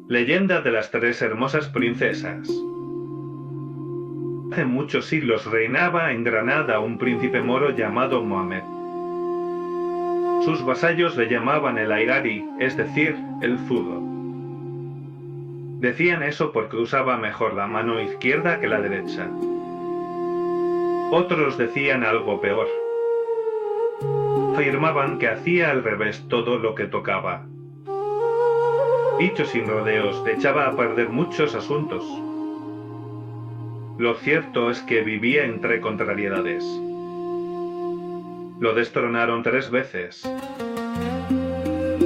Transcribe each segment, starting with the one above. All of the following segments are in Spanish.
Leyenda de las tres hermosas princesas. Hace muchos siglos reinaba en Granada un príncipe moro llamado Mohamed. Sus vasallos le llamaban el Airari, es decir, el zurdo. Decían eso porque usaba mejor la mano izquierda que la derecha. Otros decían algo peor. Afirmaban que hacía al revés todo lo que tocaba. Dicho sin rodeos, echaba a perder muchos asuntos. Lo cierto es que vivía entre contrariedades. Lo destronaron 3 veces.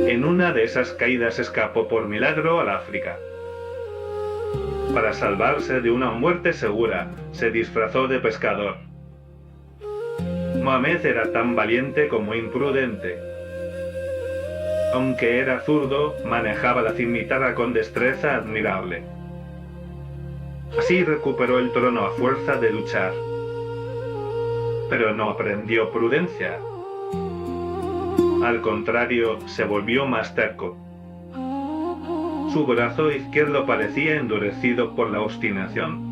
En una de esas caídas escapó por milagro al África. Para salvarse de una muerte segura, se disfrazó de pescador. Mohamed era tan valiente como imprudente. Aunque era zurdo, manejaba la cimitarra con destreza admirable. Así recuperó el trono a fuerza de luchar. Pero no aprendió prudencia. Al contrario, se volvió más terco. Su brazo izquierdo parecía endurecido por la obstinación.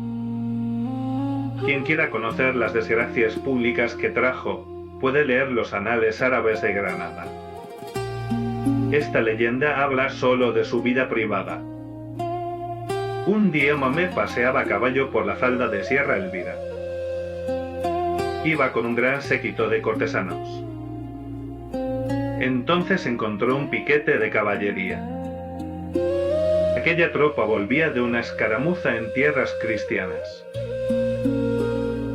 Quien quiera conocer las desgracias públicas que trajo, puede leer los anales árabes de Granada. Esta leyenda habla solo de su vida privada. Un día Mohamed paseaba a caballo por la falda de Sierra Elvira. Iba con un gran séquito de cortesanos. Entonces encontró un piquete de caballería. Aquella tropa volvía de una escaramuza en tierras cristianas.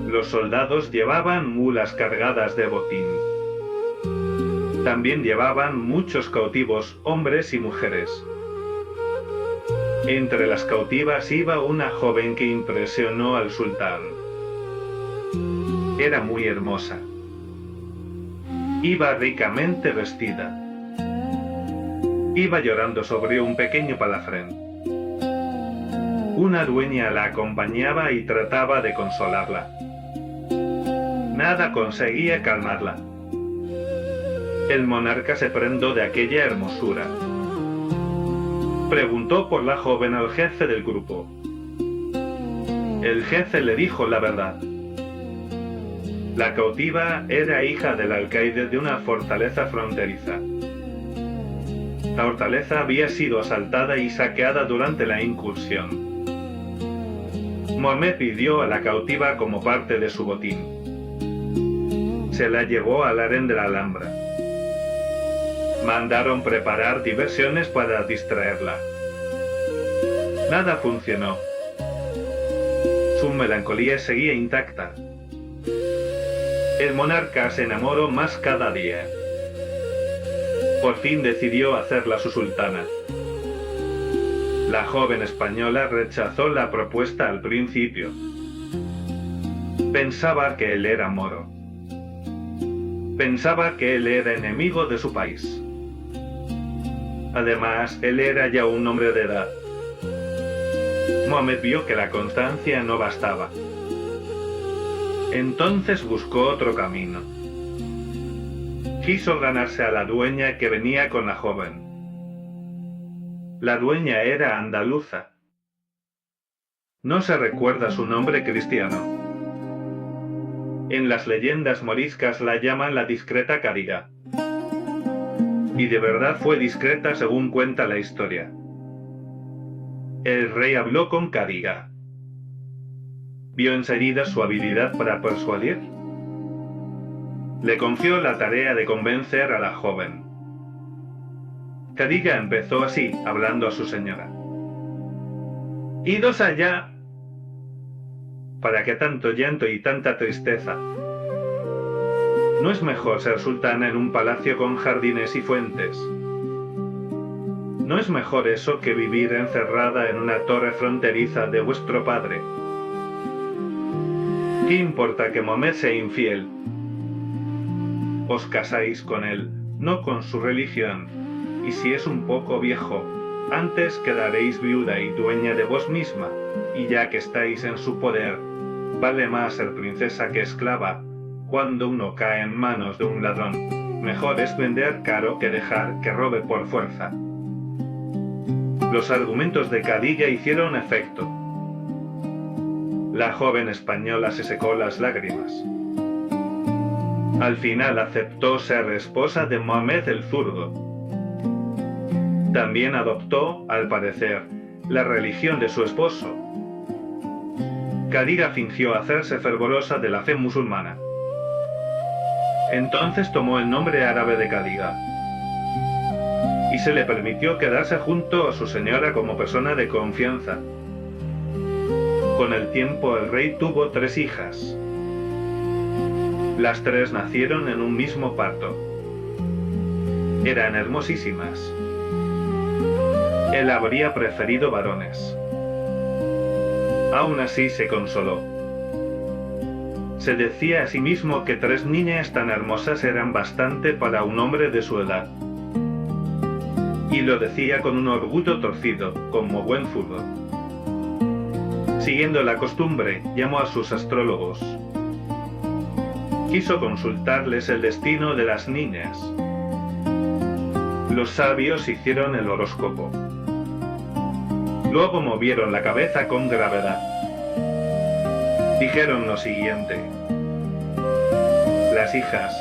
Los soldados llevaban mulas cargadas de botín. También llevaban muchos cautivos, hombres y mujeres. Entre las cautivas iba una joven que impresionó al sultán. Era muy hermosa. Iba ricamente vestida. Iba llorando sobre un pequeño palafrén. Una dueña la acompañaba y trataba de consolarla. Nada conseguía calmarla. El monarca se prendó de aquella hermosura. Preguntó por la joven al jefe del grupo. El jefe le dijo la verdad. La cautiva era hija del alcaide de una fortaleza fronteriza. La fortaleza había sido asaltada y saqueada durante la incursión. Mohamed pidió a la cautiva como parte de su botín. Se la llevó al harén de la Alhambra. Mandaron preparar diversiones para distraerla. Nada funcionó. Su melancolía seguía intacta. El monarca se enamoró más cada día. Por fin decidió hacerla su sultana. La joven española rechazó la propuesta al principio. Pensaba que él era moro. Pensaba que él era enemigo de su país. Además, él era ya un hombre de edad. Mohamed vio que la constancia no bastaba. Entonces buscó otro camino. Quiso ganarse a la dueña que venía con la joven. La dueña era andaluza. No se recuerda su nombre cristiano. En las leyendas moriscas la llaman la discreta Cariga. Y de verdad fue discreta según cuenta la historia. El rey habló con Cariga. Vio enseguida su habilidad para persuadir. Le confió la tarea de convencer a la joven. Cariga empezó así, hablando a su señora. «Idos allá. ¿Para qué tanto llanto y tanta tristeza? ¿No es mejor ser sultana en un palacio con jardines y fuentes? ¿No es mejor eso que vivir encerrada en una torre fronteriza de vuestro padre? ¿Qué importa que Mohamed sea infiel? Os casáis con él, no con su religión, y si es un poco viejo, antes quedaréis viuda y dueña de vos misma, y ya que estáis en su poder, vale más ser princesa que esclava. Cuando uno cae en manos de un ladrón, mejor es vender caro que dejar que robe por fuerza». Los argumentos de Khadija hicieron efecto. La joven española se secó las lágrimas. Al final aceptó ser esposa de Mohamed el Zurdo. También adoptó, al parecer, la religión de su esposo. Khadija fingió hacerse fervorosa de la fe musulmana. Entonces tomó el nombre árabe de Khadija y se le permitió quedarse junto a su señora como persona de confianza. Con el tiempo el rey tuvo 3 hijas. Las 3 nacieron en un mismo parto. Eran hermosísimas. Él habría preferido varones. Aún así se consoló. Se decía a sí mismo que 3 niñas tan hermosas eran bastante para un hombre de su edad. Y lo decía con un orgullo torcido, como buen zurdo. Siguiendo la costumbre, llamó a sus astrólogos. Quiso consultarles el destino de las niñas. Los sabios hicieron el horóscopo. Luego movieron la cabeza con gravedad. Dijeron lo siguiente: las hijas,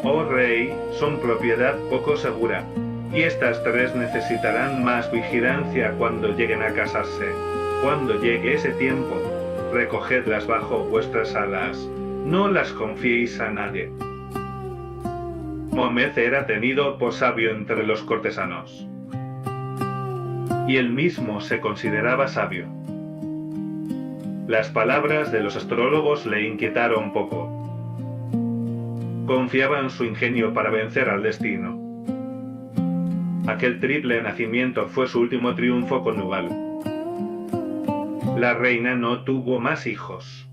oh rey, son propiedad poco segura, y estas 3 necesitarán más vigilancia cuando lleguen a casarse. Cuando llegue ese tiempo, recogedlas bajo vuestras alas, no las confiéis a nadie. Mohamed era tenido por sabio entre los cortesanos. Y él mismo se consideraba sabio. Las palabras de los astrólogos le inquietaron poco. Confiaba en su ingenio para vencer al destino. Aquel triple nacimiento fue su último triunfo conyugal. La reina no tuvo más hijos.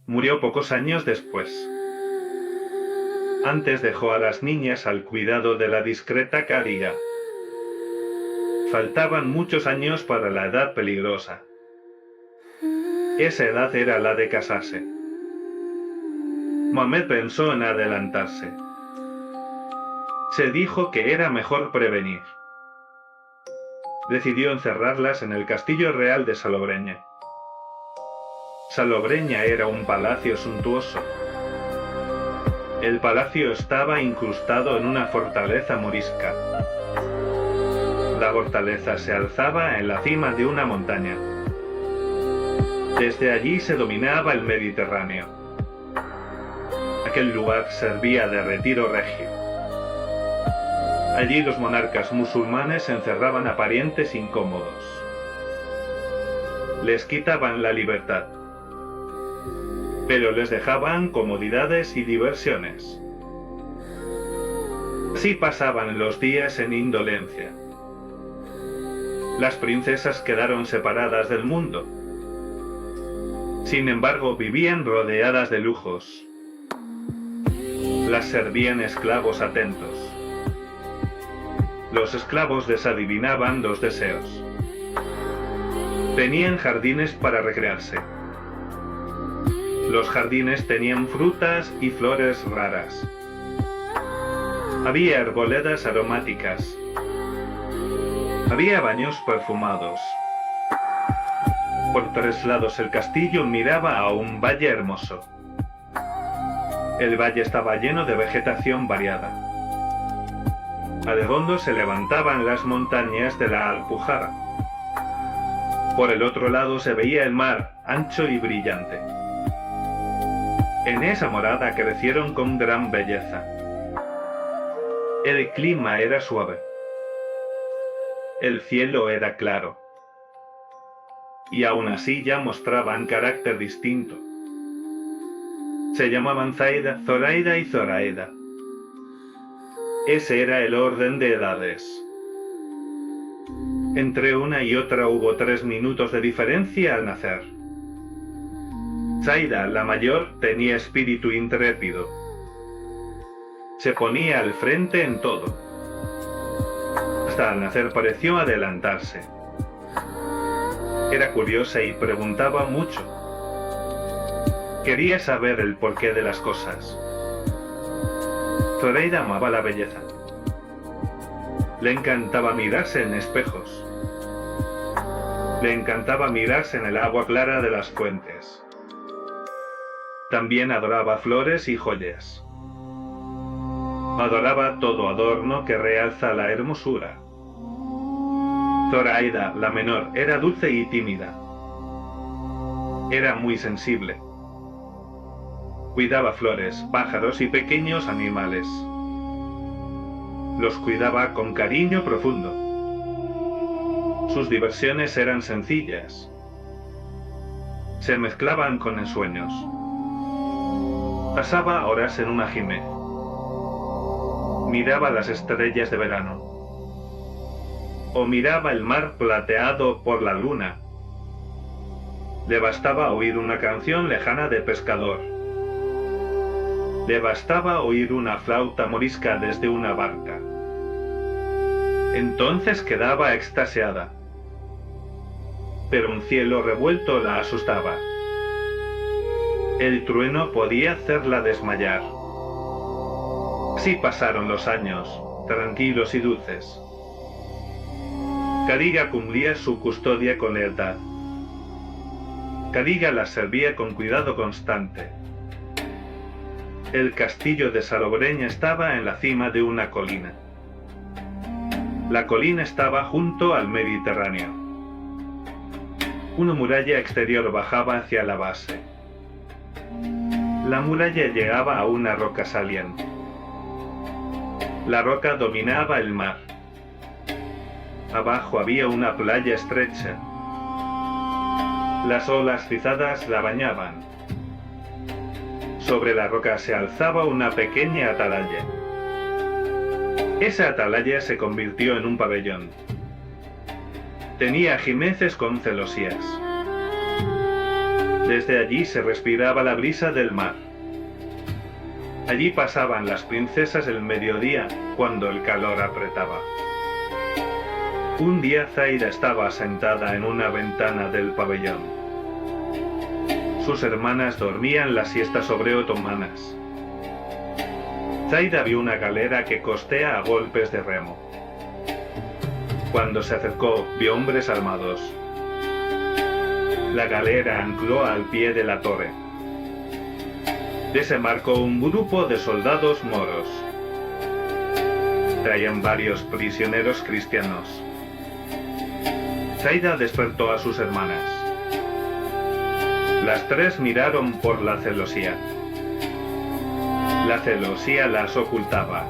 Murió pocos años después. Antes dejó a las niñas al cuidado de la discreta Khadija. Faltaban muchos años para la edad peligrosa. Esa edad era la de casarse. Mohamed pensó en adelantarse. Se dijo que era mejor prevenir. Decidió encerrarlas en el castillo real de Salobreña. Salobreña era un palacio suntuoso. El palacio estaba incrustado en una fortaleza morisca. La fortaleza se alzaba en la cima de una montaña. Desde allí se dominaba el Mediterráneo. Aquel lugar servía de retiro regio. Allí los monarcas musulmanes encerraban a parientes incómodos. Les quitaban la libertad, pero les dejaban comodidades y diversiones. Así pasaban los días en indolencia. Las princesas quedaron separadas del mundo. Sin embargo, vivían rodeadas de lujos. Las servían esclavos atentos. Los esclavos les adivinaban los deseos. Tenían jardines para recrearse. Los jardines tenían frutas y flores raras. Había arboledas aromáticas. Había baños perfumados. Por 3 lados el castillo miraba a un valle hermoso. El valle estaba lleno de vegetación variada. Al fondo se levantaban las montañas de la Alpujarra. Por el otro lado se veía el mar, ancho y brillante. En esa morada crecieron con gran belleza. El clima era suave. El cielo era claro. Y aún así ya mostraban carácter distinto. Se llamaban Zaida, Zoraida y Zoraida. Ese era el orden de edades. Entre una y otra hubo 3 minutos de diferencia al nacer. Zaida, la mayor, tenía espíritu intrépido. Se ponía al frente en todo. Hasta al nacer pareció adelantarse. Era curiosa y preguntaba mucho. Quería saber el porqué de las cosas. Zoraida amaba la belleza. Le encantaba mirarse en espejos. Le encantaba mirarse en el agua clara de las fuentes. También adoraba flores y joyas. Adoraba todo adorno que realza la hermosura. Zoraida, la menor, era dulce y tímida. Era muy sensible. Cuidaba flores, pájaros y pequeños animales. Los cuidaba con cariño profundo. Sus diversiones eran sencillas. Se mezclaban con ensueños. Pasaba horas en un ajime. Miraba las estrellas de verano. O miraba el mar plateado por la luna. Le bastaba oír una canción lejana de pescador. Le bastaba oír una flauta morisca desde una barca. Entonces quedaba extasiada. Pero un cielo revuelto la asustaba. El trueno podía hacerla desmayar. Así pasaron los años, tranquilos y dulces. Cariga cumplía su custodia con lealtad. Cariga la servía con cuidado constante. El castillo de Salobreña estaba en la cima de una colina. La colina estaba junto al Mediterráneo. Una muralla exterior bajaba hacia la base. La muralla llegaba a una roca saliente. La roca dominaba el mar. Abajo había una playa estrecha. Las olas rizadas la bañaban. Sobre la roca se alzaba una pequeña atalaya. Esa atalaya se convirtió en un pabellón. Tenía ajimeces con celosías. Desde allí se respiraba la brisa del mar. Allí pasaban las princesas el mediodía cuando el calor apretaba. Un día Zaida estaba sentada en una ventana del pabellón. Sus hermanas dormían la siesta sobre otomanas. Zaida vio una galera que costea a golpes de remo. Cuando se acercó, vio hombres armados. La galera ancló al pie de la torre. Desembarcó un grupo de soldados moros. Traían varios prisioneros cristianos. Zaida despertó a sus hermanas. Las tres miraron por la celosía. La celosía las ocultaba.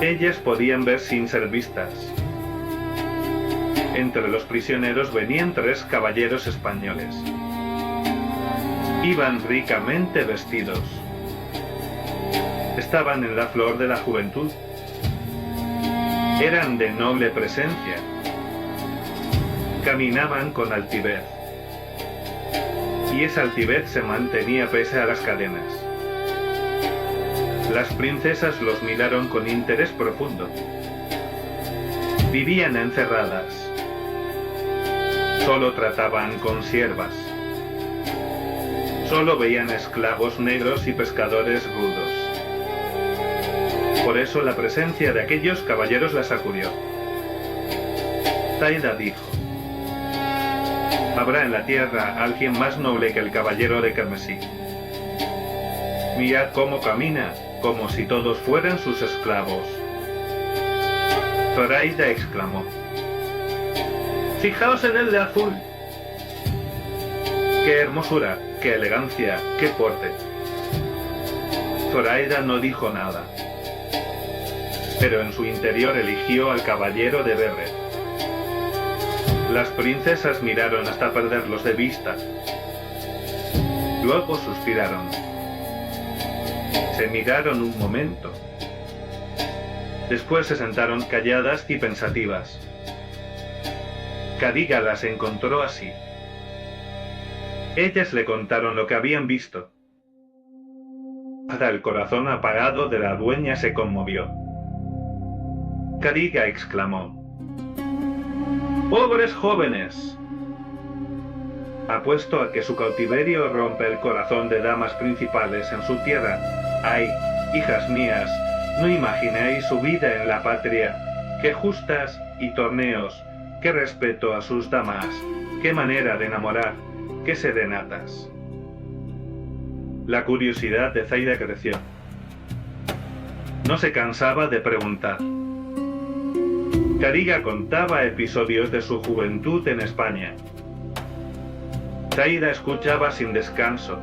Ellas podían ver sin ser vistas. Entre los prisioneros venían 3 caballeros españoles. Iban ricamente vestidos. Estaban en la flor de la juventud. Eran de noble presencia. Caminaban con altivez. Y esa altivez se mantenía pese a las cadenas. Las princesas los miraron con interés profundo. Vivían encerradas. Solo trataban con siervas. Solo veían esclavos negros y pescadores rudos. Por eso la presencia de aquellos caballeros la sacudió. Zaida dijo: habrá en la tierra alguien más noble que el caballero de carmesí. Mirad cómo camina, como si todos fueran sus esclavos. Zoraida exclamó: fijaos en el de azul. ¡Qué hermosura, qué elegancia, qué porte! Zoraida no dijo nada, pero en su interior eligió al caballero de verde. Las princesas miraron hasta perderlos de vista. Luego suspiraron. Se miraron un momento. Después se sentaron calladas y pensativas. Cariga las encontró así. Ellas le contaron lo que habían visto. Hasta el corazón apagado de la dueña se conmovió. Cariga exclamó: ¡pobres jóvenes! Apuesto a que su cautiverio rompe el corazón de damas principales en su tierra. ¡Ay, hijas mías, No imaginéis su vida en la patria, qué justas y torneos, qué respeto a sus damas, qué manera de enamorar, qué serenatas. La curiosidad de Zaida creció. No se cansaba de preguntar. Cariga contaba episodios de su juventud en España. Zaida escuchaba sin descanso.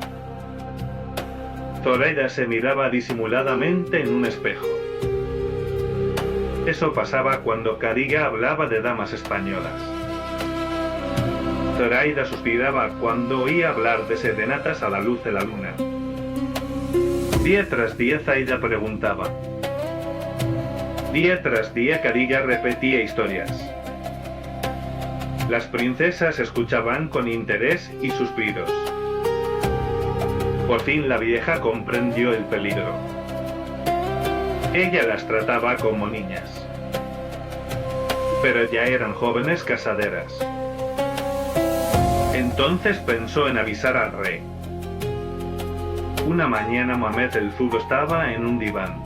Zoraida se miraba disimuladamente en un espejo. Eso pasaba cuando Cariga hablaba de damas españolas. Zoraida suspiraba cuando oía hablar de serenatas a la luz de la luna. Día tras día Zaida preguntaba. Día tras día Cariga repetía historias. Las princesas escuchaban con interés y suspiros. Por fin la vieja comprendió el peligro. Ella las trataba como niñas. Pero ya eran jóvenes casaderas. Entonces pensó en avisar al rey. Una mañana Mohamed el Zugo estaba en un diván.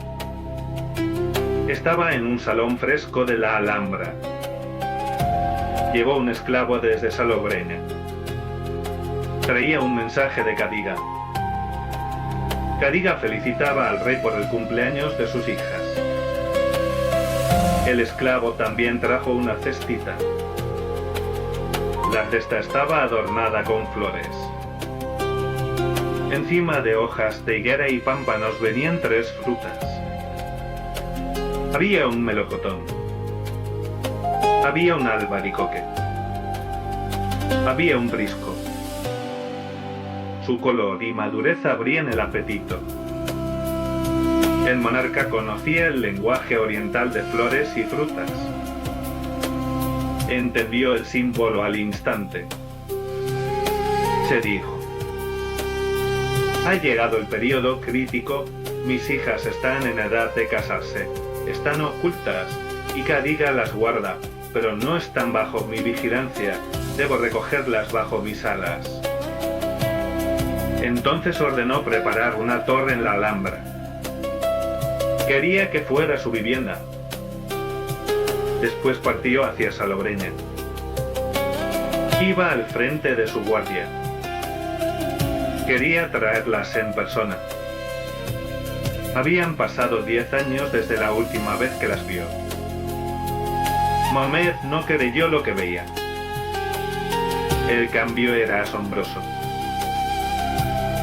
Estaba en un salón fresco de la Alhambra. Llevó un esclavo desde Salobreña. Traía un mensaje de Cadiga. Cadiga felicitaba al rey por el cumpleaños de sus hijas. El esclavo también trajo una cestita. La cesta estaba adornada con flores. Encima de hojas de higuera y pámpanos venían 3 frutas. Había un melocotón. Había un albaricoque. Había un brisco. Su color y madurez abrían el apetito. El monarca conocía el lenguaje oriental de flores y frutas. Entendió el símbolo al instante. Se dijo: ha llegado el periodo crítico, mis hijas están en edad de casarse, están ocultas, y Cadiga las guarda, pero no están bajo mi vigilancia, debo recogerlas bajo mis alas. Entonces ordenó preparar una torre en la Alhambra. Quería que fuera su vivienda. Después partió hacia Salobreña. Iba al frente de su guardia. Quería traerlas en persona. Habían pasado 10 años desde la última vez que las vio. Mohamed no creyó lo que veía. El cambio era asombroso.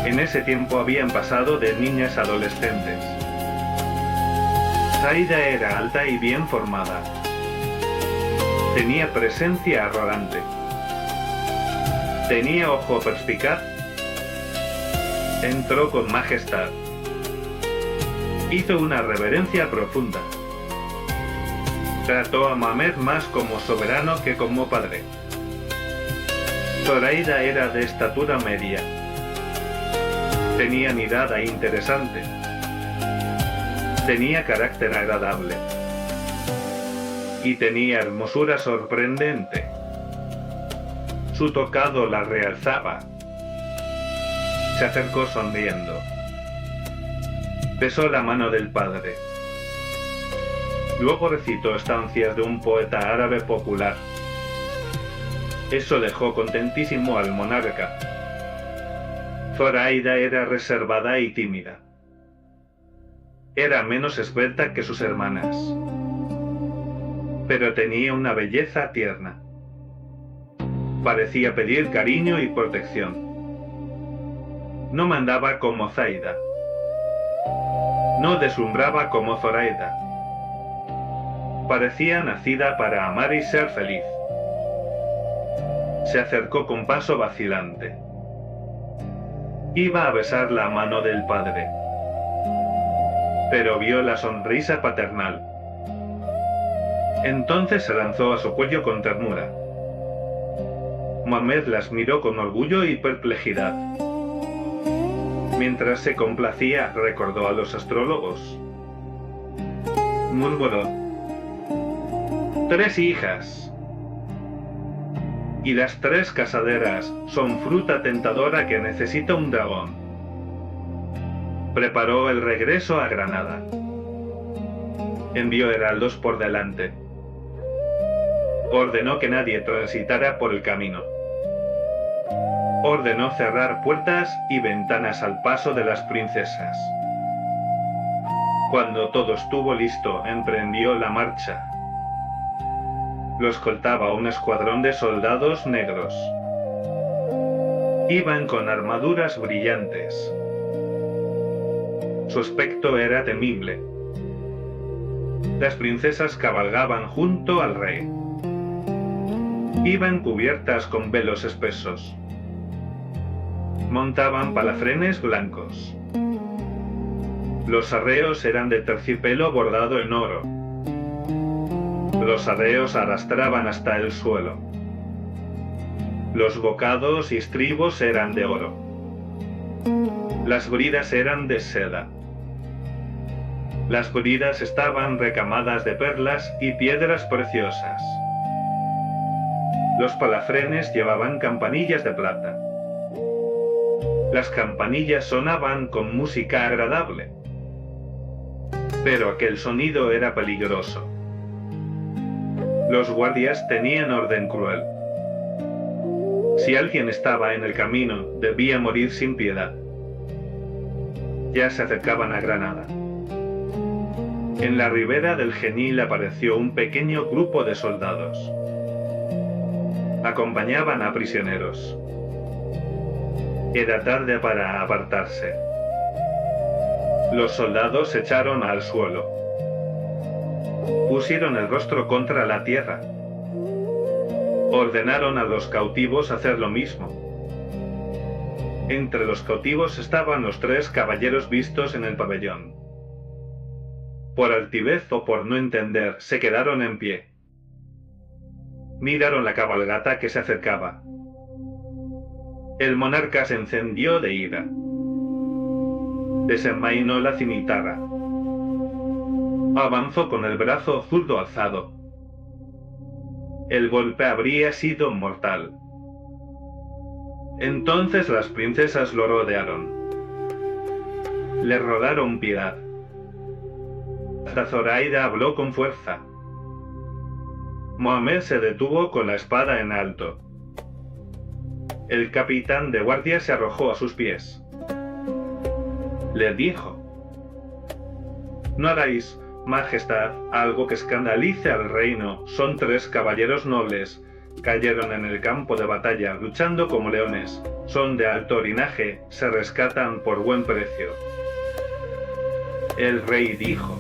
En ese tiempo habían pasado de niñas a adolescentes. Zaida era alta y bien formada. Tenía presencia arrogante. Tenía ojo perspicaz. Entró con majestad. Hizo una reverencia profunda. Trató a Mohamed más como soberano que como padre. Zoraida era de estatura media. Tenía mirada interesante. Tenía carácter agradable. Y tenía hermosura sorprendente. Su tocado la realzaba. Se acercó sonriendo. Besó la mano del padre. Luego recitó estancias de un poeta árabe popular. Eso dejó contentísimo al monarca. Zoraida era reservada y tímida. Era menos esbelta que sus hermanas. Pero tenía una belleza tierna. Parecía pedir cariño y protección. No mandaba como Zaida. No deslumbraba como Zoraida. Parecía nacida para amar y ser feliz. Se acercó con paso vacilante. Iba a besar la mano del padre. Pero vio la sonrisa paternal. Entonces se lanzó a su cuello con ternura. Mohamed las miró con orgullo y perplejidad. Mientras se complacía, recordó a los astrólogos. Murmuró: 3 hijas. Y las 3 casaderas son fruta tentadora que necesita un dragón. Preparó el regreso a Granada. envió heraldos por delante. Ordenó que nadie transitara por el camino. Ordenó cerrar puertas y ventanas al paso de las princesas. Cuando todo estuvo listo, emprendió la marcha. Lo escoltaba un escuadrón de soldados negros. Iban con armaduras brillantes. Su aspecto era temible. Las princesas cabalgaban junto al rey. Iban cubiertas con velos espesos. Montaban palafrenes blancos. Los arreos eran de terciopelo bordado en oro. Los arreos arrastraban hasta el suelo. Los bocados y estribos eran de oro. Las bridas eran de seda. Las bridas estaban recamadas de perlas y piedras preciosas. Los palafrenes llevaban campanillas de plata. Las campanillas sonaban con música agradable. Pero aquel sonido era peligroso. Los guardias tenían orden cruel. Si alguien estaba en el camino, debía morir sin piedad. Ya se acercaban a Granada. En la ribera del Genil apareció un pequeño grupo de soldados. Acompañaban a prisioneros. Era tarde para apartarse. Los soldados se echaron al suelo. Pusieron el rostro contra la tierra. Ordenaron a los cautivos hacer lo mismo. Entre los cautivos estaban los 3 caballeros vistos en el pabellón. Por altivez o por no entender, se quedaron en pie. Miraron la cabalgata que se acercaba. El monarca se encendió de ira. Desenvainó la cimitarra. Avanzó con el brazo zurdo alzado. El golpe habría sido mortal. Entonces las princesas lo rodearon. Le rogaron piedad. Hasta Zoraida habló con fuerza. Mohamed se detuvo con la espada en alto. El capitán de guardia se arrojó a sus pies. Le dijo: «No hagáis, Majestad, algo que escandalice al reino. Son 3 caballeros nobles. Cayeron en el campo de batalla, luchando como leones. Son de alto linaje, se rescatan por buen precio». El rey dijo: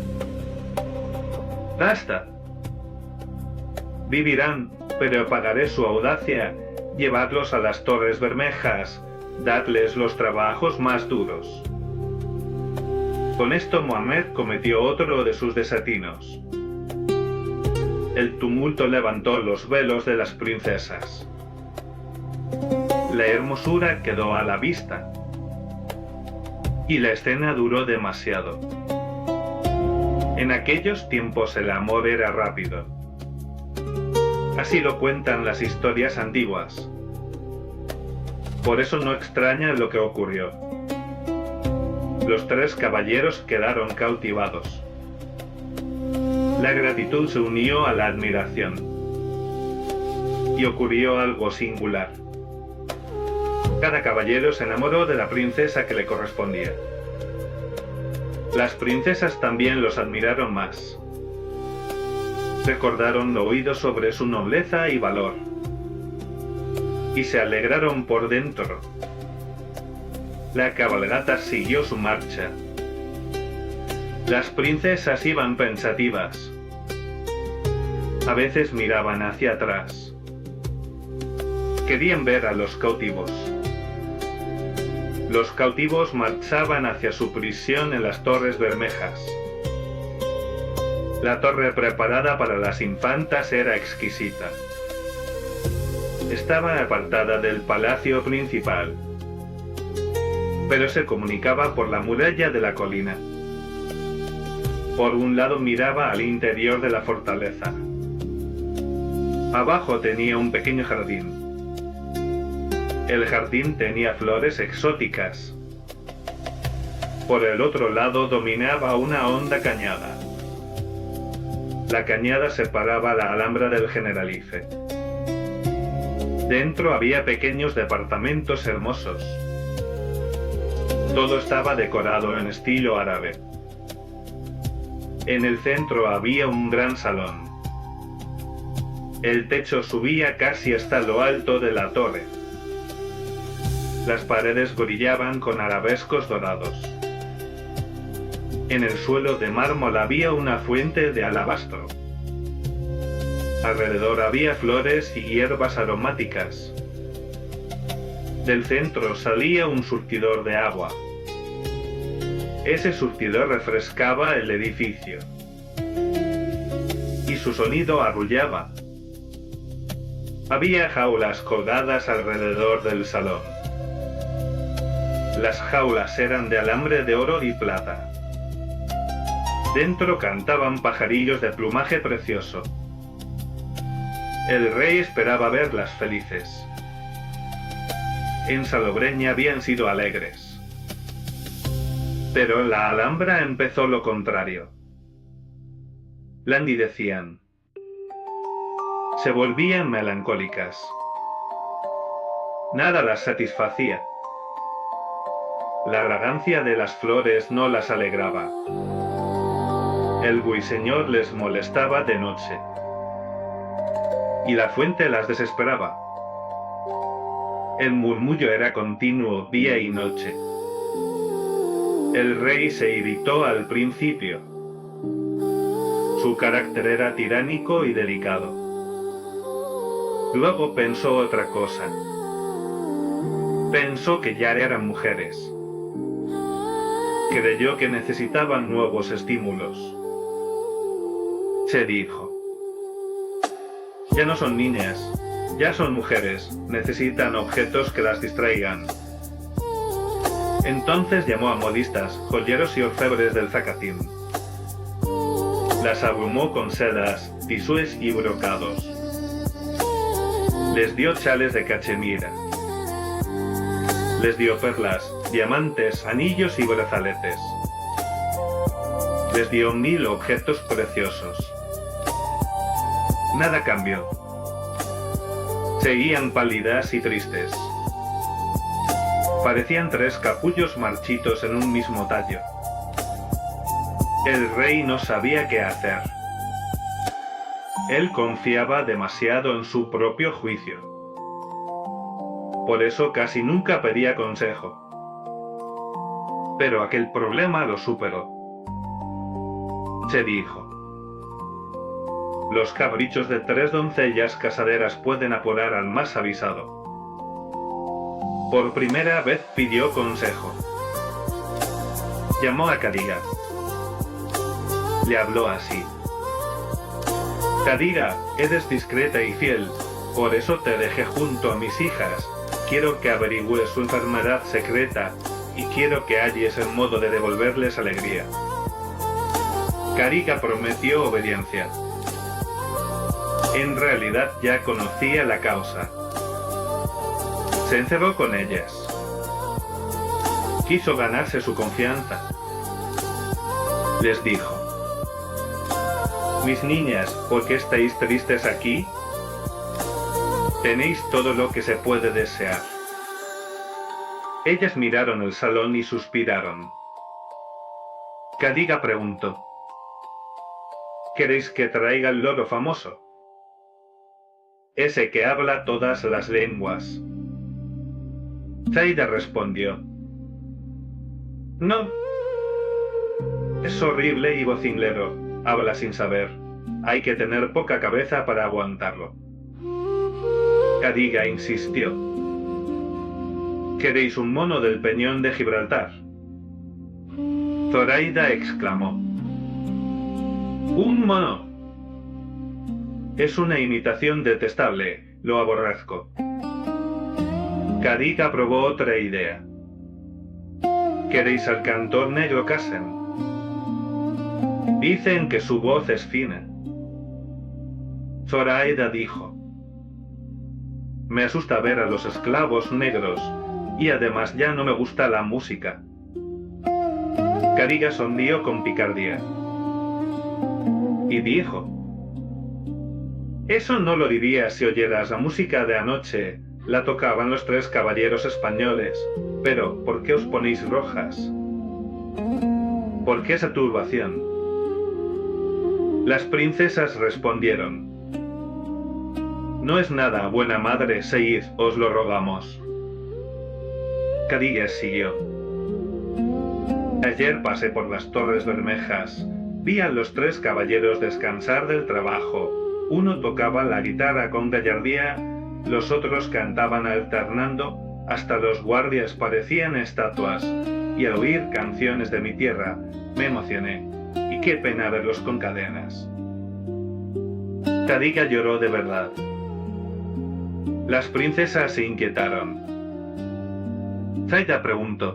«Basta. Vivirán, pero pagaré su audacia. Llevadlos a las Torres Bermejas. Dadles los trabajos más duros». Con esto Mohamed cometió otro de sus desatinos. El tumulto levantó los velos de las princesas. La hermosura quedó a la vista. Y la escena duró demasiado. En aquellos tiempos el amor era rápido. Así lo cuentan las historias antiguas. Por eso no extraña lo que ocurrió. Los 3 caballeros quedaron cautivados. La gratitud se unió a la admiración. Y ocurrió algo singular. Cada caballero se enamoró de la princesa que le correspondía. Las princesas también los admiraron más. Recordaron lo oído sobre su nobleza y valor. Y se alegraron por dentro. La cabalgata siguió su marcha. Las princesas iban pensativas. A veces miraban hacia atrás. Querían ver a los cautivos. Los cautivos marchaban hacia su prisión en las Torres Bermejas. La torre preparada para las infantas era exquisita. Estaba apartada del palacio principal, pero se comunicaba por la muralla de la colina. Por un lado miraba al interior de la fortaleza. Abajo tenía un pequeño jardín. El jardín tenía flores exóticas. Por el otro lado dominaba una honda cañada. La cañada separaba la Alhambra del Generalife. Dentro había pequeños departamentos hermosos. Todo estaba decorado en estilo árabe. En el centro había un gran salón. El techo subía casi hasta lo alto de la torre. Las paredes brillaban con arabescos dorados. En el suelo de mármol había una fuente de alabastro. Alrededor había flores y hierbas aromáticas. Del centro salía un surtidor de agua. Ese surtidor refrescaba el edificio. Y su sonido arrullaba. Había jaulas colgadas alrededor del salón. Las jaulas eran de alambre de oro y plata. Dentro cantaban pajarillos de plumaje precioso. El rey esperaba verlas felices. En Salobreña habían sido alegres. Pero en la Alhambra empezó lo contrario. Languidecían. Se volvían melancólicas. Nada las satisfacía. La fragancia de las flores no las alegraba. El ruiseñor les molestaba de noche. Y la fuente las desesperaba. El murmullo era continuo día y noche. El rey se irritó al principio. Su carácter era tiránico y delicado. Luego pensó otra cosa. Pensó que ya eran mujeres. Creyó que necesitaban nuevos estímulos. Se dijo: ya no son niñas, ya son mujeres, necesitan objetos que las distraigan. Entonces llamó a modistas, joyeros y orfebres del Zacatín. Las abrumó con sedas, tisúes y brocados. Les dio chales de cachemira. Les dio perlas, diamantes, anillos y brazaletes. Les dio 1000 objetos preciosos. Nada cambió. Seguían pálidas y tristes. Parecían 3 capullos marchitos en un mismo tallo. El rey no sabía qué hacer. Él confiaba demasiado en su propio juicio. Por eso casi nunca pedía consejo. Pero aquel problema lo superó. Se dijo: los caprichos de 3 doncellas casaderas pueden apurar al más avisado. Por primera vez pidió consejo. Llamó a Cadiga. Le habló así: Cadiga, eres discreta y fiel, por eso te dejé junto a mis hijas. Quiero que averigües su enfermedad secreta y quiero que halles el modo de devolverles alegría. Cadiga prometió obediencia. En realidad ya conocía la causa. Se encerró con ellas. Quiso ganarse su confianza. Les dijo: mis niñas, ¿por qué estáis tristes aquí? Tenéis todo lo que se puede desear. Ellas miraron el salón y suspiraron. Cadiga preguntó: ¿queréis que traiga el loro famoso? Ese que habla todas las lenguas. Zaida respondió: no. Es horrible y vocinglero, habla sin saber. Hay que tener poca cabeza para aguantarlo. Cadiga insistió: ¿queréis un mono del peñón de Gibraltar? Zoraida exclamó: ¡un mono! Es una imitación detestable, lo aborrezco. Cadiga probó otra idea. ¿Queréis al cantor negro Kassem? Dicen que su voz es fina. Zoraida dijo: me asusta ver a los esclavos negros, y además ya no me gusta la música. Cadiga sonrió con picardía. Y dijo: Eso no lo dirías si oyeras la música de anoche. La tocaban los 3 caballeros españoles. Pero, ¿por qué os ponéis rojas? ¿Por qué esa turbación? Las princesas respondieron: No es nada, buena madre, seguid, os lo rogamos. Cadiga siguió: Ayer pasé por las Torres Bermejas. Vi a los 3 caballeros descansar del trabajo. Uno tocaba la guitarra con gallardía, los otros cantaban alternando, hasta los guardias parecían estatuas, y al oír canciones de mi tierra, me emocioné, y qué pena verlos con cadenas. Cadiga lloró de verdad. Las princesas se inquietaron. Zaida preguntó: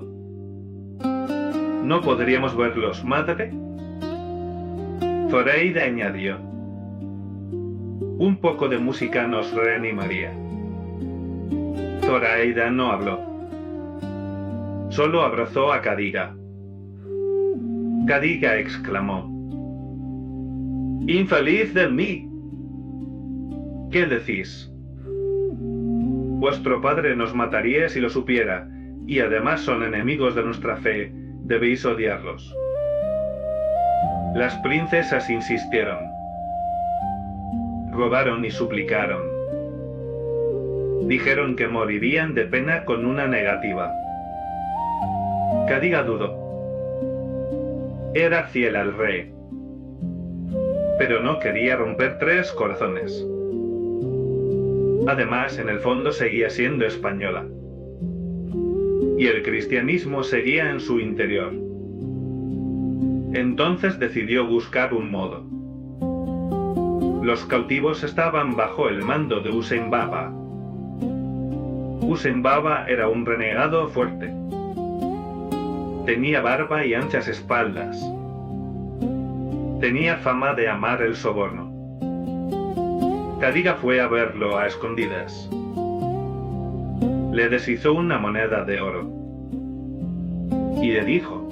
¿No podríamos verlos, madre? Zoraida añadió: Un poco de música nos reanimaría. Zoraida no habló. Solo abrazó a Cadiga. Cadiga exclamó: ¡Infeliz de mí! ¿Qué decís? Vuestro padre nos mataría si lo supiera, y además son enemigos de nuestra fe, debéis odiarlos. Las princesas insistieron. Rogaron y suplicaron. Dijeron que morirían de pena con una negativa. Cadiga dudó. Era fiel al rey, pero no quería romper 3 corazones. Además, en el fondo seguía siendo española. Y el cristianismo seguía en su interior. Entonces decidió buscar un modo. Los cautivos estaban bajo el mando de Hussein Baba. Hussein Baba era un renegado fuerte. Tenía barba y anchas espaldas. Tenía fama de amar el soborno. Cadiga fue a verlo a escondidas. Le deshizo una moneda de oro. Y le dijo: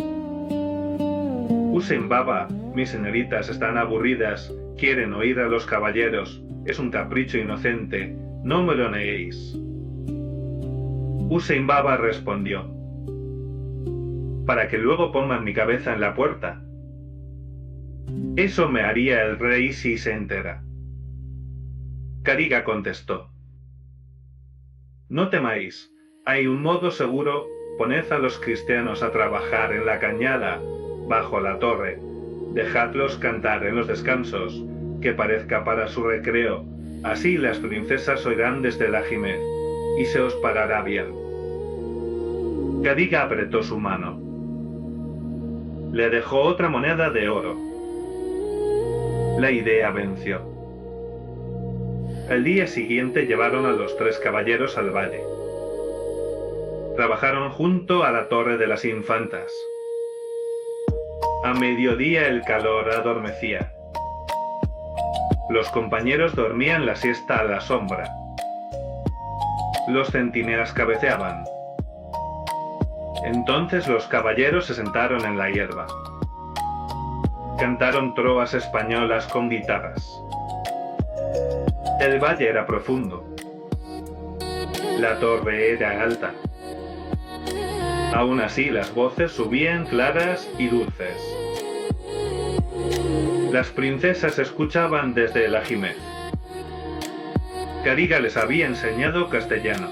Hussein Baba, mis señoritas están aburridas, quieren oír a los caballeros, es un capricho inocente, no me lo neguéis. Hussein Baba respondió: para que luego pongan mi cabeza en la puerta. Eso me haría el rey si se entera. Cadiga contestó: no temáis, hay un modo seguro, poned a los cristianos a trabajar en la cañada, bajo la torre, dejadlos cantar en los descansos, que parezca para su recreo, así las princesas oirán desde la Ajimez, y se os pagará bien. Cadiga apretó su mano. Le dejó otra moneda de oro. La idea venció. Al día siguiente llevaron a los 3 caballeros al valle. Trabajaron junto a la Torre de las Infantas. A mediodía el calor adormecía. Los compañeros dormían la siesta a la sombra. Los centinelas cabeceaban. Entonces los caballeros se sentaron en la hierba. Cantaron trovas españolas con guitarras. El valle era profundo. La torre era alta. Aún así las voces subían claras y dulces. Las princesas escuchaban desde el Ajimez. Cadiga les había enseñado castellano.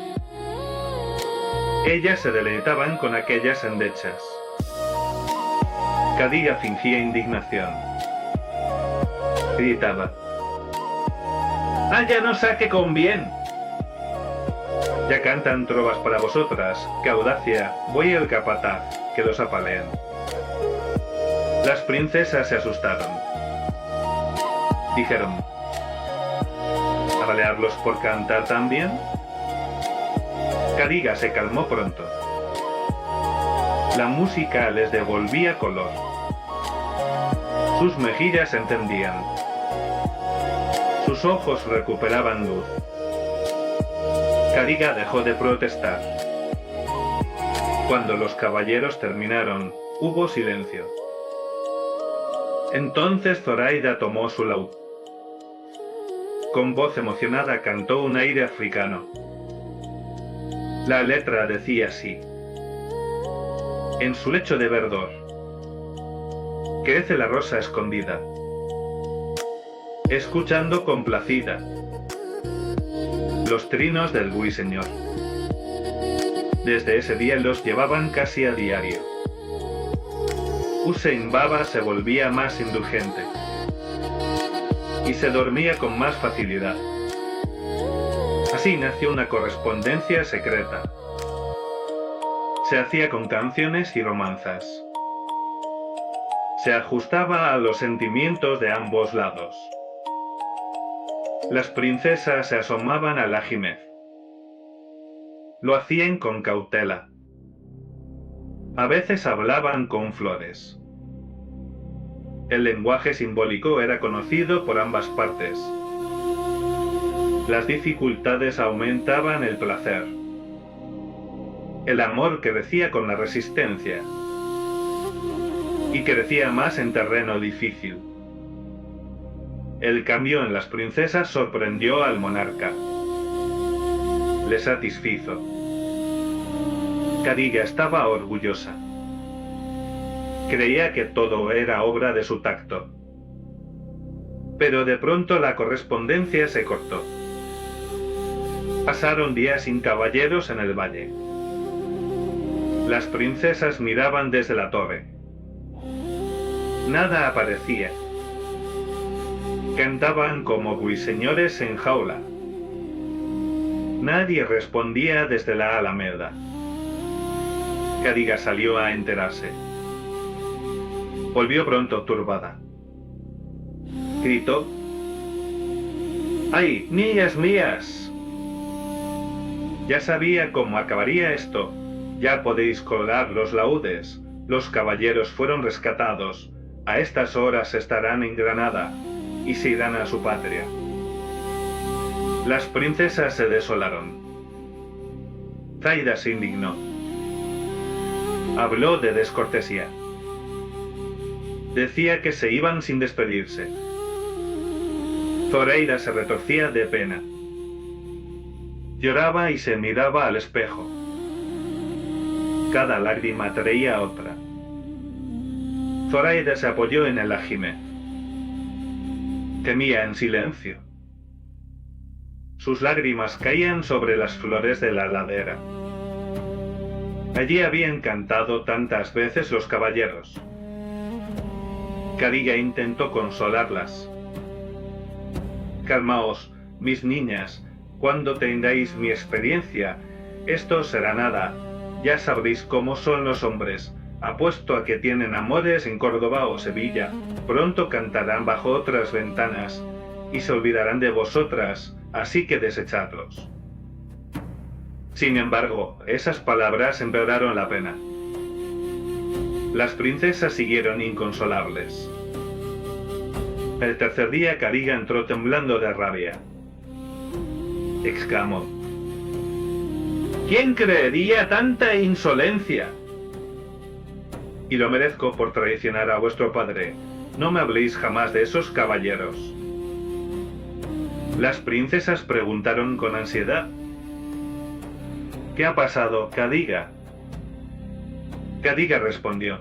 Ellas se deleitaban con aquellas endechas. Cadiga fingía indignación. Gritaba: ¡allá no saque con bien! Ya cantan trovas para vosotras, que audacia, voy el capataz, que los apaleen. Las princesas se asustaron. Dijeron: ¿apalearlos por cantar también? Cadiga se calmó pronto. La música les devolvía color. Sus mejillas se encendían. Sus ojos recuperaban luz. Cadiga dejó de protestar. Cuando los caballeros terminaron, hubo silencio. Entonces Zoraida tomó su laúd. con voz emocionada cantó un aire africano. La letra decía así: en su lecho de verdor crece la rosa escondida, escuchando complacida los trinos del ruiseñor. Desde ese día los llevaban casi a diario. Hussein Baba se volvía más indulgente y se dormía con más facilidad. Así nació una correspondencia secreta. Se hacía con canciones y romanzas. Se ajustaba a los sentimientos de ambos lados. Las princesas se asomaban al ajimez. Lo hacían con cautela. A veces hablaban con flores. El lenguaje simbólico era conocido por ambas partes. Las dificultades aumentaban el placer. El amor crecía con la resistencia. Y crecía más en terreno difícil. El cambio en las princesas sorprendió al monarca. Le satisfizo. Khadija estaba orgullosa. Creía que todo era obra de su tacto. Pero de pronto la correspondencia se cortó. Pasaron días sin caballeros en el valle. Las princesas miraban desde la torre. Nada aparecía. Cantaban como ruiseñores en jaula. Nadie respondía desde la alameda. Khadija salió a enterarse. Volvió pronto turbada. Gritó: ¡ay, niñas mías! Ya sabía cómo acabaría esto. Ya podéis colgar los laúdes. Los caballeros fueron rescatados. A estas horas estarán en Granada y se irán a su patria. Las princesas se desolaron. Zaida se indignó. Habló de descortesía. Decía que se iban sin despedirse. Zoraida se retorcía de pena. Lloraba y se miraba al espejo. Cada lágrima traía otra. Zoraida se apoyó en el ajimez. Gemía en silencio. Sus lágrimas caían sobre las flores de la ladera. Allí habían cantado tantas veces los caballeros. Khadija intentó consolarlas. Calmaos, mis niñas, cuando tengáis mi experiencia, esto será nada. Ya sabréis cómo son los hombres. Apuesto a que tienen amores en Córdoba o Sevilla. Pronto cantarán bajo otras ventanas y se olvidarán de vosotras, así que desechadlos. Sin embargo, esas palabras empeoraron la pena. Las princesas siguieron inconsolables. El tercer día Khadija entró temblando de rabia. Exclamó: ¿quién creería tanta insolencia? Y lo merezco por traicionar a vuestro padre. No me habléis jamás de esos caballeros. Las princesas preguntaron con ansiedad: ¿qué ha pasado, Khadija? Khadija respondió: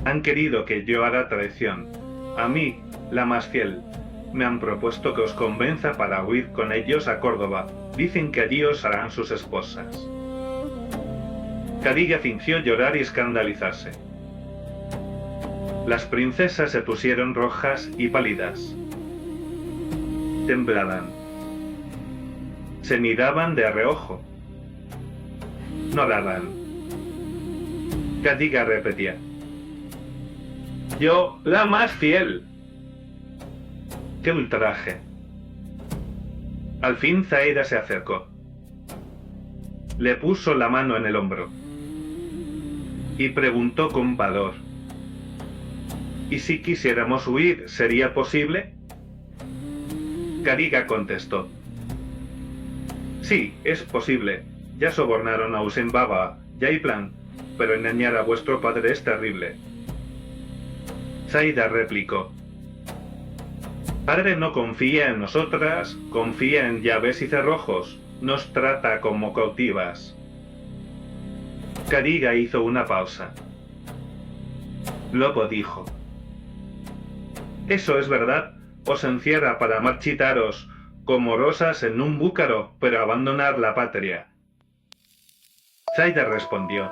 han querido que yo haga traición. A mí, la más fiel. Me han propuesto que os convenza para huir con ellos a Córdoba. Dicen que allí os harán sus esposas. Khadija fingió llorar y escandalizarse. Las princesas se pusieron rojas y pálidas. Temblaban. Se miraban de reojo. No hablaban. Khadija repetía: yo, la más fiel. ¡Qué ultraje! Al fin Zaida se acercó. Le puso la mano en el hombro y preguntó con valor: ¿y si quisiéramos huir, sería posible? Khadija contestó: sí, es posible. Ya sobornaron a Hussein Baba, ya hay plan, pero engañar a vuestro padre es terrible. Zaida replicó: Padre no confía en nosotras, confía en llaves y cerrojos, nos trata como cautivas. Cariga hizo una pausa. Lobo dijo: eso es verdad, os encierra para marchitaros como rosas en un búcaro, pero abandonar la patria. Zaida respondió: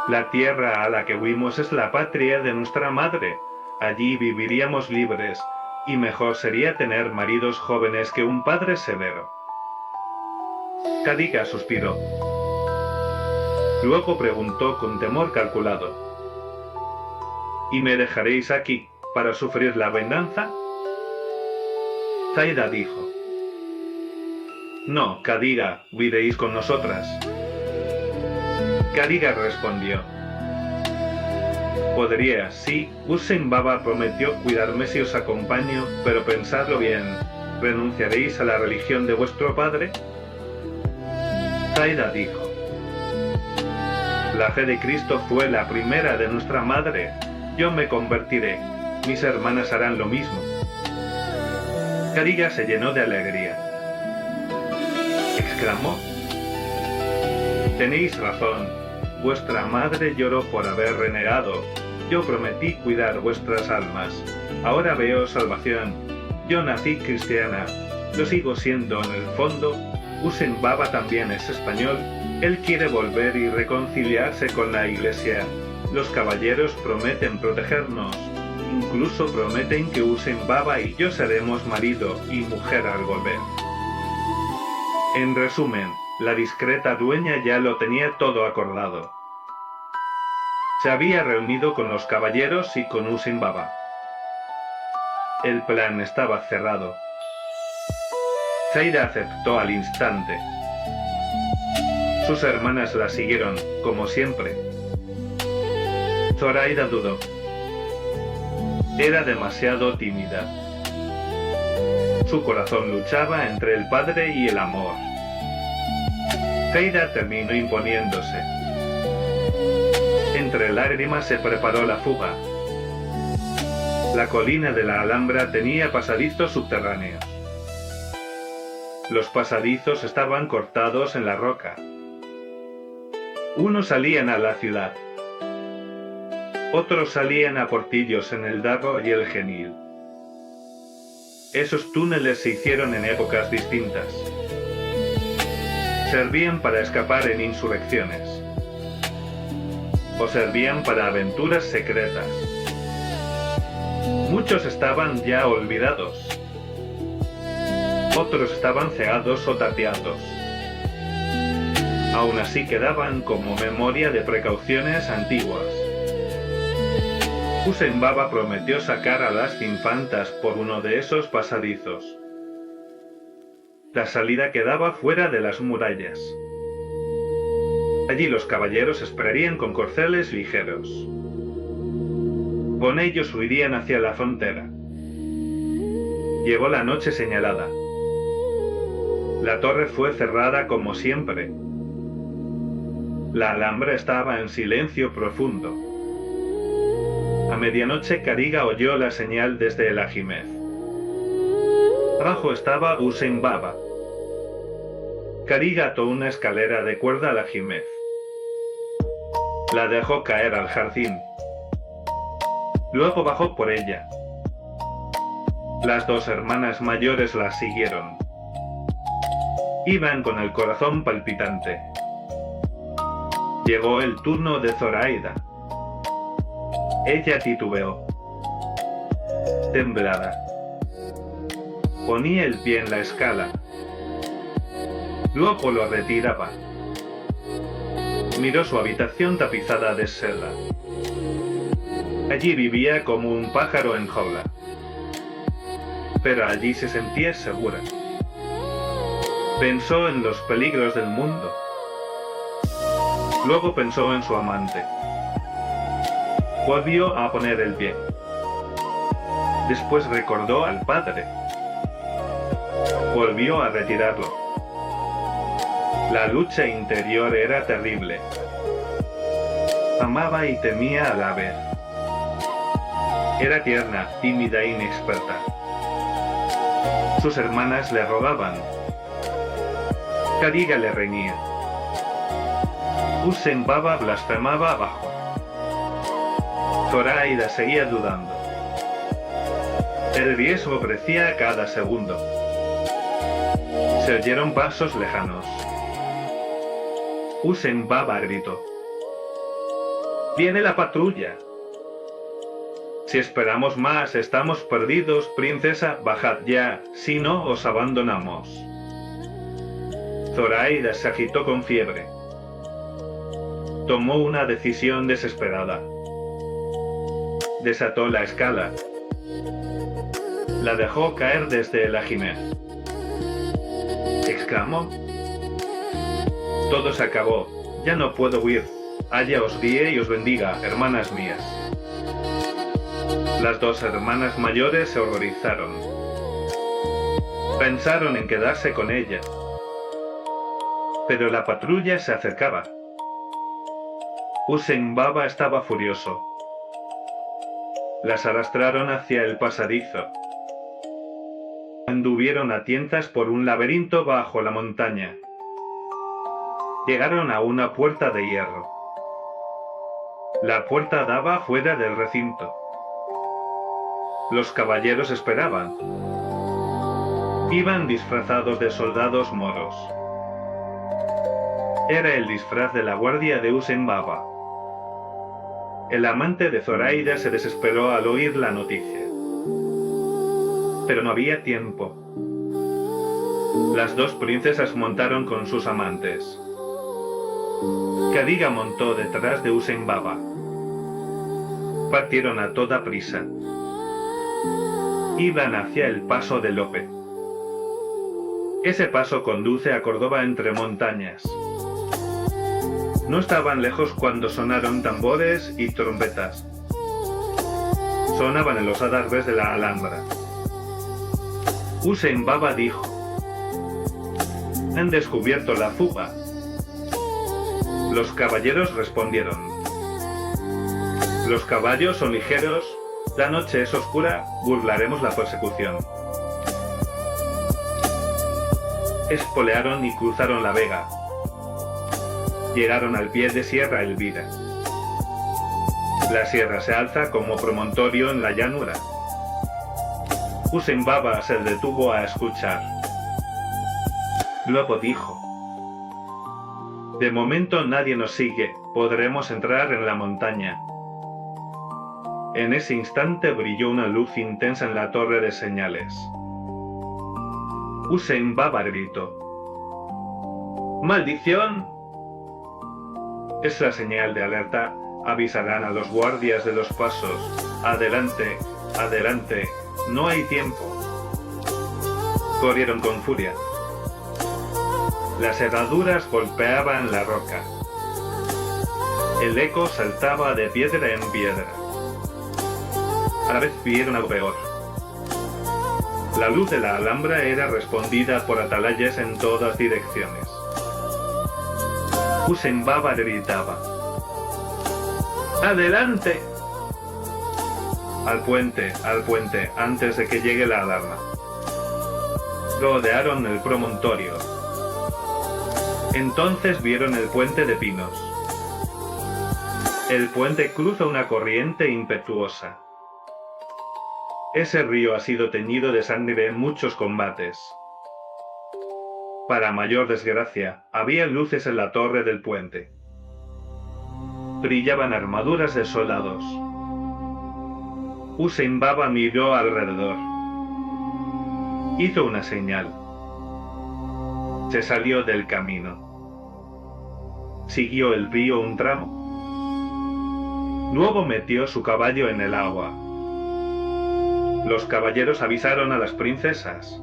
la tierra a la que huimos es la patria de nuestra madre. Allí viviríamos libres, y mejor sería tener maridos jóvenes que un padre severo. Cadiga suspiró. Luego preguntó con temor calculado: ¿y me dejaréis aquí para sufrir la venganza? Zaida dijo: no, Cadiga, huiréis con nosotras. Cadiga respondió: podría, sí, Hussein Baba prometió cuidarme si os acompaño, pero pensadlo bien, ¿renunciaréis a la religión de vuestro padre? Zaida dijo: la fe de Cristo fue la primera de nuestra madre, yo me convertiré, mis hermanas harán lo mismo. Cadiga se llenó de alegría. Exclamó: tenéis razón, vuestra madre lloró por haber renegado, yo prometí cuidar vuestras almas, ahora veo salvación, yo nací cristiana, lo sigo siendo en el fondo, Hussein Baba también es español, él quiere volver y reconciliarse con la iglesia, los caballeros prometen protegernos, incluso prometen que Hussein Baba y yo seremos marido y mujer al volver. En resumen, la discreta dueña ya lo tenía todo acordado. Se había reunido con los caballeros y con Hussein Baba. El plan estaba cerrado. Zaida aceptó al instante. Sus hermanas la siguieron, como siempre. Zoraida dudó. Era demasiado tímida. Su corazón luchaba entre el padre y el amor. Zaida terminó imponiéndose. Entre lágrimas se preparó la fuga. La colina de la Alhambra tenía pasadizos subterráneos. Los pasadizos estaban cortados en la roca. Unos salían a la ciudad. Otros salían a portillos en el Darro y el Genil. Esos túneles se hicieron en épocas distintas. Servían para escapar en insurrecciones. O servían para aventuras secretas. Muchos estaban ya olvidados. Otros estaban cegados o tapiados. Aún así quedaban como memoria de precauciones antiguas. Hussein Baba prometió sacar a las infantas por uno de esos pasadizos. La salida quedaba fuera de las murallas. Allí los caballeros esperarían con corceles ligeros. Con ellos huirían hacia la frontera. Llegó la noche señalada. La torre fue cerrada como siempre. La Alhambra estaba en silencio profundo. A medianoche Cadiga oyó la señal desde el Ajimez. Abajo estaba Hussein Baba. Cadiga ató una escalera de cuerda al Ajimez. La dejó caer al jardín. Luego bajó por ella. Las dos hermanas mayores la siguieron. Iban con el corazón palpitante. Llegó el turno de Zoraida. Ella titubeó. Temblaba. Ponía el pie en la escala. Luego lo retiraba. Miró su habitación tapizada de seda. Allí vivía como un pájaro en jaula. Pero allí se sentía segura. Pensó en los peligros del mundo. Luego pensó en su amante. Volvió a poner el pie. Después recordó al padre. Volvió a retirarlo. La lucha interior era terrible. Amaba y temía a la vez. Era tierna, tímida e inexperta. Sus hermanas le rogaban. Cadiga le reñía. Hussein Baba blasfemaba abajo. Zoraida seguía dudando. El riesgo crecía cada segundo. Se oyeron pasos lejanos. Hussein Baba gritó. ¡Viene la patrulla! Si esperamos más, estamos perdidos, princesa, bajad ya, si no, os abandonamos. Zoraida se agitó con fiebre. Tomó una decisión desesperada. Desató la escala. La dejó caer desde el ajimez. Exclamó. Todo se acabó, ya no puedo huir. Allá os guíe y os bendiga, hermanas mías. Las dos hermanas mayores se horrorizaron. Pensaron en quedarse con ella. Pero la patrulla se acercaba. Hussein Baba estaba furioso. Las arrastraron hacia el pasadizo. Anduvieron a tientas por un laberinto bajo la montaña. Llegaron a una puerta de hierro. La puerta daba fuera del recinto. Los caballeros esperaban. Iban disfrazados de soldados moros. Era el disfraz de la guardia de Hussein Baba. El amante de Zoraida se desesperó al oír la noticia. Pero no había tiempo. Las dos princesas montaron con sus amantes. Cadiga montó detrás de Hussein Baba. Partieron a toda prisa. Iban hacia el paso de Lope. Ese paso conduce a Córdoba entre montañas. No estaban lejos cuando sonaron tambores y trompetas. Sonaban en los adarves de la Alhambra. Hussein Baba dijo: «Han descubierto la fuga». Los caballeros respondieron: «Los caballos son ligeros, la noche es oscura, burlaremos la persecución». Espolearon y cruzaron la vega. Llegaron al pie de Sierra Elvira. La sierra se alza como promontorio en la llanura. Hussein Baba se detuvo a escuchar. Luego dijo: «De momento nadie nos sigue, podremos entrar en la montaña». En ese instante brilló una luz intensa en la torre de señales. Hussein Baba gritó: «¡Maldición!». Es la señal de alerta, avisarán a los guardias de los pasos. «Adelante, adelante, no hay tiempo». Corrieron con furia. Las herraduras golpeaban la roca. El eco saltaba de piedra en piedra. A la vez vieron algo peor. La luz de la Alhambra era respondida por atalayas en todas direcciones. Hussein Baba gritaba: «¡Adelante!». Al puente, antes de que llegue la alarma. Rodearon el promontorio. Entonces vieron el puente de pinos. El puente cruza una corriente impetuosa. Ese río ha sido teñido de sangre en muchos combates. Para mayor desgracia, había luces en la torre del puente. Brillaban armaduras de soldados. Hussein Baba miró alrededor. Hizo una señal. Se salió del camino. Siguió el río un tramo. Luego metió su caballo en el agua. Los caballeros avisaron a las princesas.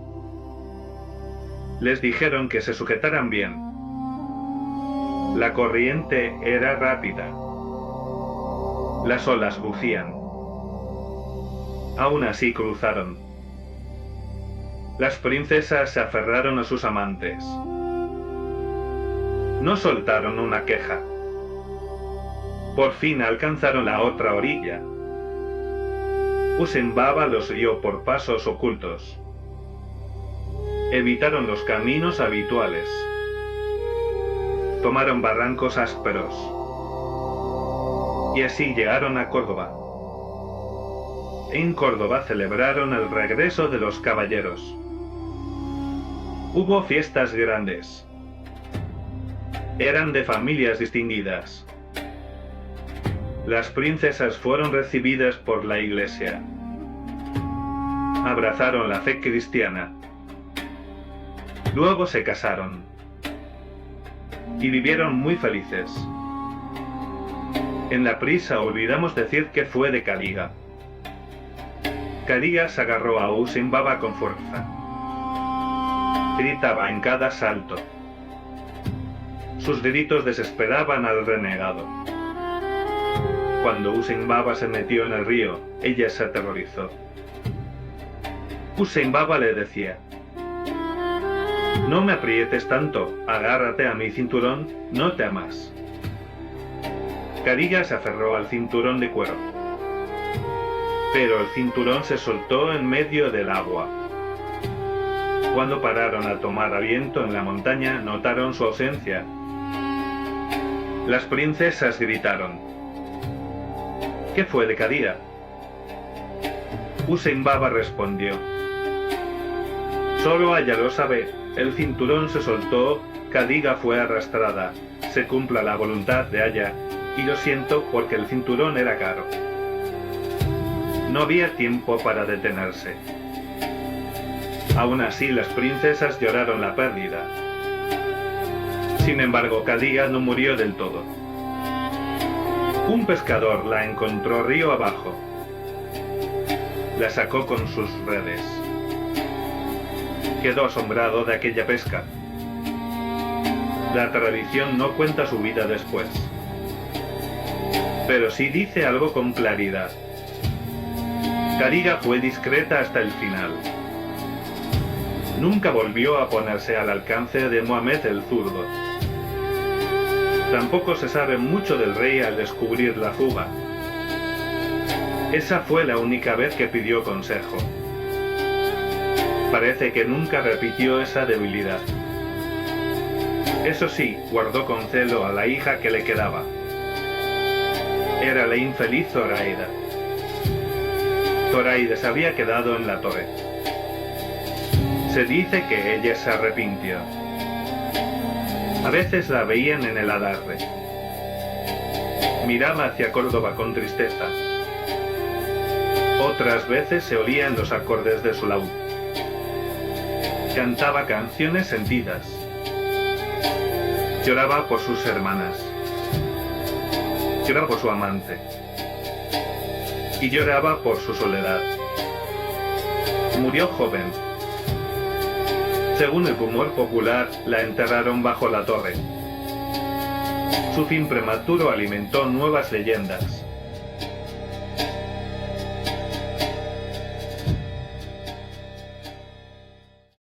Les dijeron que se sujetaran bien. La corriente era rápida. Las olas bucían. Aún así cruzaron. Las princesas se aferraron a sus amantes. No soltaron una queja. Por fin alcanzaron la otra orilla. Hussein Baba los guió por pasos ocultos. Evitaron los caminos habituales. Tomaron barrancos ásperos. Y así llegaron a Córdoba. En Córdoba celebraron el regreso de los caballeros. Hubo fiestas grandes. Eran de familias distinguidas. Las princesas fueron recibidas por la iglesia. Abrazaron la fe cristiana. Luego se casaron. Y vivieron muy felices. En la prisa olvidamos decir que fue de Cadiga. Cadiga se agarró a Hussein Baba con fuerza. Gritaba en cada salto. Sus gritos desesperaban al renegado. Cuando Hussein Baba se metió en el río, ella se aterrorizó. Hussein Baba le decía: «No me aprietes tanto, agárrate a mi cinturón, no temas». Cadiga se aferró al cinturón de cuero. Pero el cinturón se soltó en medio del agua. Cuando pararon a tomar aliento en la montaña, notaron su ausencia. Las princesas gritaron: «¿Qué fue de Cadiga?». Hussein Baba respondió: «Solo ella lo sabe, el cinturón se soltó, Cadiga fue arrastrada, se cumpla la voluntad de ella, y lo siento porque el cinturón era caro». No había tiempo para detenerse. Aún así, las princesas lloraron la pérdida. Sin embargo, Cadiga no murió del todo. Un pescador la encontró río abajo. La sacó con sus redes. Quedó asombrado de aquella pesca. La tradición no cuenta su vida después, pero sí dice algo con claridad. Cadiga fue discreta hasta el final. Nunca volvió a ponerse al alcance de Mohamed el Zurdo. Tampoco se sabe mucho del rey al descubrir la fuga. Esa fue la única vez que pidió consejo. Parece que nunca repitió esa debilidad. Eso sí, guardó con celo a la hija que le quedaba. Era la infeliz Zoraida. Zoraida se había quedado en la torre. Se dice que ella se arrepintió. A veces la veían en el adarve. Miraba hacia Córdoba con tristeza. Otras veces se oían los acordes de su laúd. Cantaba canciones sentidas. Lloraba por sus hermanas. Lloraba por su amante. Y lloraba por su soledad. Murió joven. Según el rumor popular, la enterraron bajo la torre. Su fin prematuro alimentó nuevas leyendas.